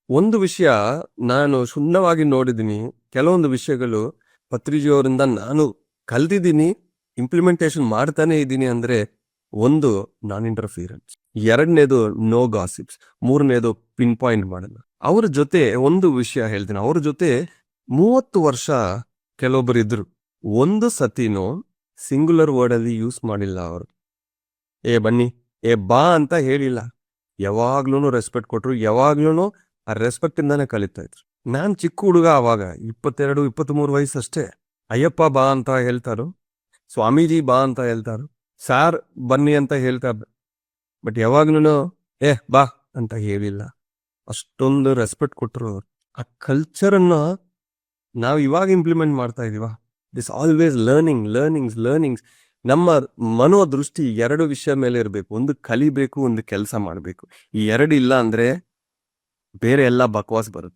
ಒಂದು ವಿಷಯ ನಾನು ಶೂನ್ಯವಾಗಿ ನೋಡಿದ್ದೀನಿ. ಕೆಲವೊಂದು ವಿಷಯಗಳು ಪತ್ರಿಜಿಯವರಿಂದ ನಾನು ಕಲ್ತಿದ್ದೀನಿ, ಇಂಪ್ಲಿಮೆಂಟೇಷನ್ ಮಾಡ್ತಾನೆ ಇದ್ದೀನಿ. ಅಂದ್ರೆ ಒಂದು, ನಾನ್ ಇಂಟರ್ಫಿಯರೆನ್ಸ್. ಎರಡನೇದು, ನೋ ಗಾಸಿಪ್ಸ್. ಮೂರನೇದು, ಪಿನ್ ಪಾಯಿಂಟ್ ಮಾಡಲ್ಲ. ಅವ್ರ ಜೊತೆ ಒಂದು ವಿಷಯ ಹೇಳ್ತೀನಿ. ಅವ್ರ ಜೊತೆ 30 ವರ್ಷ ಕೆಲವೊಬ್ಬರು ಇದ್ರು. ಒಂದು ಸತಿನೂ ಸಿಂಗುಲರ್ ವರ್ಡ್ ಅಲ್ಲಿ ಯೂಸ್ ಮಾಡಿಲ್ಲ ಅವರು. ಏ ಬನ್ನಿ, ಏ ಬಾ ಅಂತ ಹೇಳಿಲ್ಲ. ಯಾವಾಗ್ಲೂ ರೆಸ್ಪೆಕ್ಟ್ ಕೊಟ್ರು. ಯಾವಾಗ್ಲೂ ಆ ರೆಸ್ಪೆಕ್ಟ್ ಇಂದಾನೆ ಕಲಿತಾ ಇದ್ರು. ನಾನ್ ಚಿಕ್ಕ ಹುಡುಗ ಅವಾಗ, 22-23 ವಯಸ್ಸಷ್ಟೇ. ಅಯ್ಯಪ್ಪ ಬಾ ಅಂತ ಹೇಳ್ತಾರು, ಸ್ವಾಮೀಜಿ ಬಾ ಅಂತ ಹೇಳ್ತಾರು, ಸಾರ್ ಬನ್ನಿ ಅಂತ ಹೇಳ್ತಾರ. ಬಟ್ ಯಾವಾಗ್ಲೂ ಏ ಬಾ ಅಂತ ಹೇಳಿಲ್ಲ. ಅಷ್ಟೊಂದು ರೆಸ್ಪೆಕ್ಟ್ ಕೊಟ್ರು. ಆ ಕಲ್ಚರನ್ನ ನಾವು ಇವಾಗ ಇಂಪ್ಲಿಮೆಂಟ್ ಮಾಡ್ತಾ ಇದೀವ. This always learnings. ನಮ್ಮ ಮನೋದೃಷ್ಟಿ 2 ವಿಷಯ ಮೇಲೆ ಇರಬೇಕು. ಒಂದು ಕಲಿಬೇಕು, ಒಂದು ಕೆಲಸ ಮಾಡಬೇಕು. ಈ 2 ಇಲ್ಲ ಅಂದ್ರೆ ಬೇರೆ ಎಲ್ಲ ಬಕವಾಸ್ ಬರುತ್ತೆ.